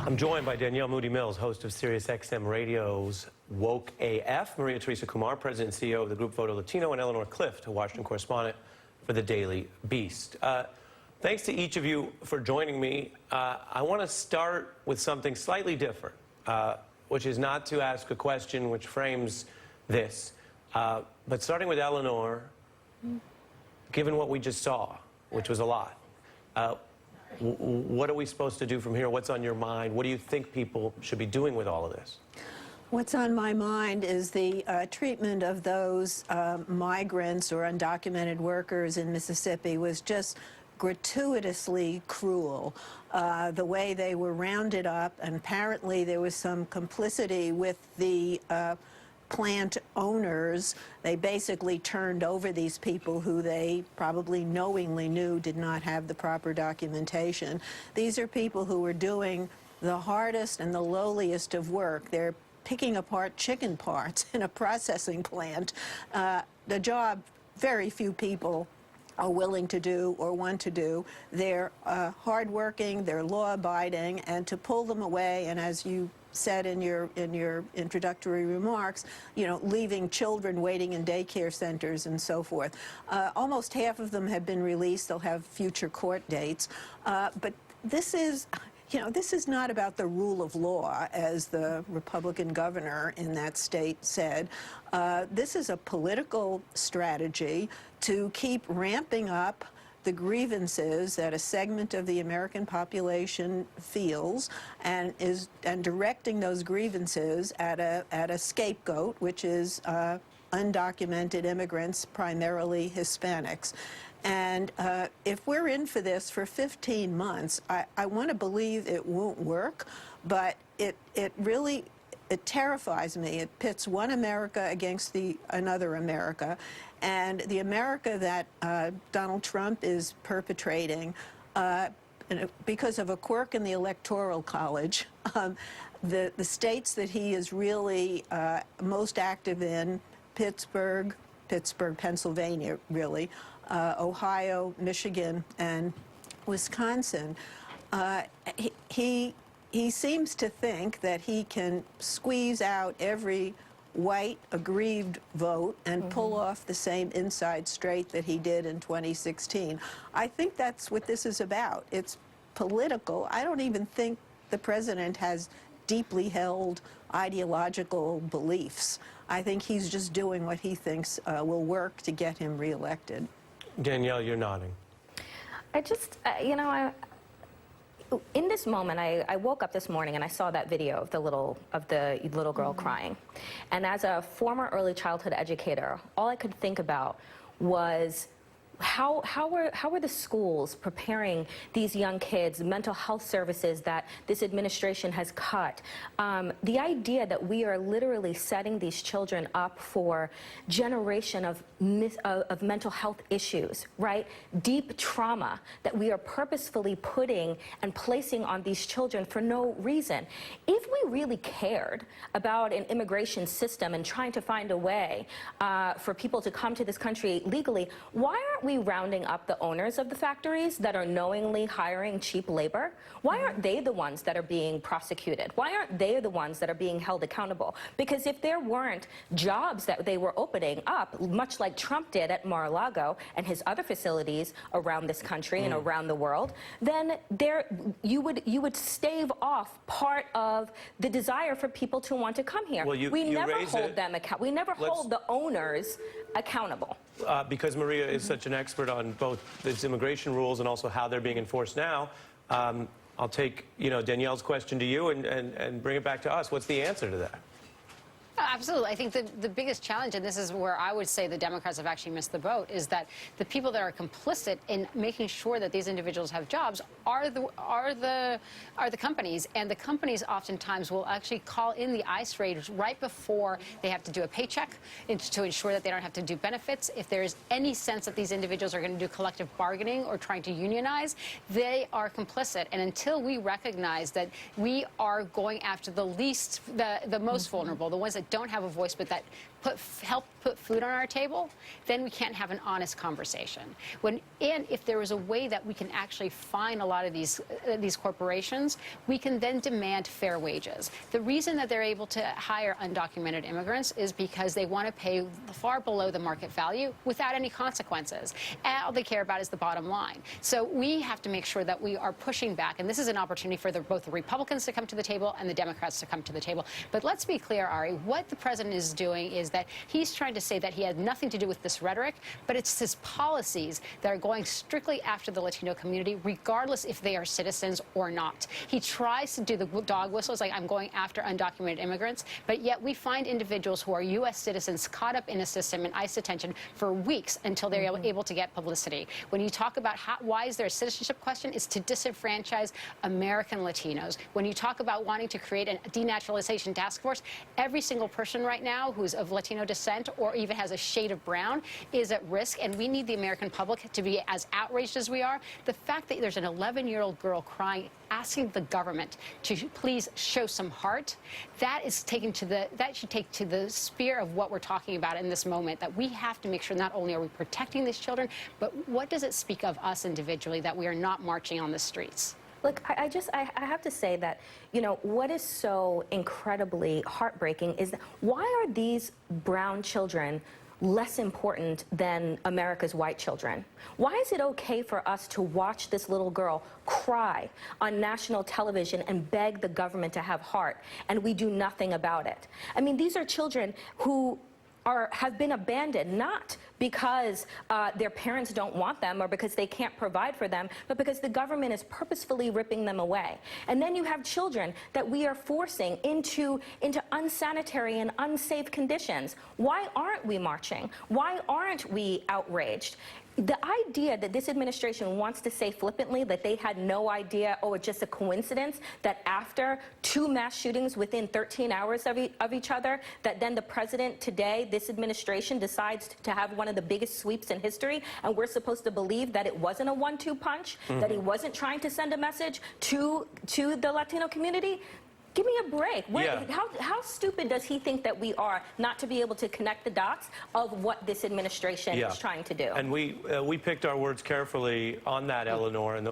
I'm joined by Danielle Moodie-Mills, host of SiriusXM Radio's Woke AF, Maria Teresa Kumar, President and CEO of the group Latino, and Eleanor Clift, a Washington correspondent for the Daily Beast. Thanks to each of you for joining me. I want to start with something slightly different, which is not to ask a question which frames this, but starting with Eleanor, given what we just saw, which was a lot, what are we supposed to do from here? What's on your mind? What do you think people should be doing with all of this? What's on my mind is the treatment of those migrants or undocumented workers in Mississippi was just gratuitously cruel. The way they were rounded up, and apparently there was some complicity with the plant owners. They basically turned over these people who they probably knowingly knew did not have the proper documentation. These are people who were doing the hardest and the lowliest of work. They're picking apart chicken parts in a processing plant, the job very few people are willing to do or want to do. They're hardworking, they're law-abiding, and to pull them away, and as you said in your introductory remarks, you know, leaving children waiting in daycare centers and so forth. Almost half of them have been released. They'll have future court dates. But this is, you know, this is not about the rule of law, as the Republican governor in that state said. This is a political strategy to keep ramping up the grievances that a segment of the American population feels, and directing those grievances at a scapegoat, which is undocumented immigrants, primarily Hispanics. And if we're in for this for 15 months, I want to believe it won't work, but it really terrifies me. It pits one America against another America, and the America that Donald Trump is perpetrating because of a quirk in the Electoral College. The states that he is really most active in, Pittsburgh, Pennsylvania, really, Ohio, Michigan, and Wisconsin, he seems to think that he can squeeze out every white aggrieved vote and pull off the same inside straight that he did in 2016. I think that's what this is about. It's political. I don't even think the president has deeply held ideological beliefs. I think he's just doing what he thinks will work to get him reelected. Danielle, you're nodding. I just, you know, in this moment, I woke up this morning and I saw that video of the little girl crying. And as a former early childhood educator, all I could think about was how are the schools preparing these young kids, mental health services that this administration has cut? The idea that we are literally setting these children up for generation of mental health issues, right? Deep trauma that we are purposefully putting and placing on these children for no reason. If we really cared about an immigration system and trying to find a way for people to come to this country legally, why aren't we rounding up the owners of the factories that are knowingly hiring cheap labor? Why aren't they the ones that are being prosecuted? Why aren't they the ones that are being held accountable? Because if there weren't jobs that they were opening up, much like Trump did at Mar-a-Lago and his other facilities around this country and around the world, then you would stave off part of the desire for people to want to come here. Well, we never hold them accountable. We never hold the owners accountable. Because Maria is such an expert on both these immigration rules and also how they're being enforced now, I'll take, you know, Danielle's question to you and bring it back to us. What's the answer to that? Absolutely. I think the biggest challenge, and this is where I would say the Democrats have actually missed the boat, is that the people that are complicit in making sure that these individuals have jobs are the companies, and the companies oftentimes will actually call in the ICE raids right before they have to do a paycheck to ensure that they don't have to do benefits. If there is any sense that these individuals are going to do collective bargaining or trying to unionize, they are complicit. And until we recognize that we are going after the most vulnerable, the ones that don't have a voice but that help put food on our table, then we can't have an honest conversation. And if there is a way that we can actually fine a lot of these corporations, we can then demand fair wages. The reason that they're able to hire undocumented immigrants is because they want to pay far below the market value without any consequences. And all they care about is the bottom line. So we have to make sure that we are pushing back, and this is an opportunity for both the Republicans to come to the table and the Democrats to come to the table. But let's be clear, Ari, what the president is doing is that he's trying to say that he had nothing to do with this rhetoric, but it's his policies that are going strictly after the Latino community, regardless if they are citizens or not. He tries to do the dog whistles, like I'm going after undocumented immigrants, but yet we find individuals who are U.S. citizens caught up in a system in ICE detention for weeks until they're able to get publicity. When you talk about why is there a citizenship question, it's to disenfranchise American Latinos. When you talk about wanting to create a denaturalization task force, every single person right now who's of Latino descent or even has a shade of brown is at risk, and we need the American public to be as outraged as we are. The fact that there's an 11-year-old girl crying, asking the government to please show some heart, that should take to the sphere of what we're talking about in this moment, that we have to make sure not only are we protecting these children, but what does it speak of us individually that we are not marching on the streets? Look, I have to say that, you know, what is so incredibly heartbreaking is that why are these brown children less important than America's white children? Why is it okay for us to watch this little girl cry on national television and beg the government to have heart, and we do nothing about it? I mean, these are children who have been abandoned, not because their parents don't want them or because they can't provide for them, but because the government is purposefully ripping them away. And then you have children that we are forcing into unsanitary and unsafe conditions. Why aren't we marching? Why aren't we outraged? The idea that this administration wants to say flippantly that they had no idea, oh, it's just a coincidence that after 2 mass shootings within 13 hours of each other, that then the president today, this administration, decides to have one of the biggest sweeps in history, and we're supposed to believe that it wasn't a 1-2 punch, that he wasn't trying to send a message to the Latino community? Give me a break. Yeah. How stupid does he think that we are not to be able to connect the dots of what this administration is trying to do? And we picked our words carefully on that, Eleanor, and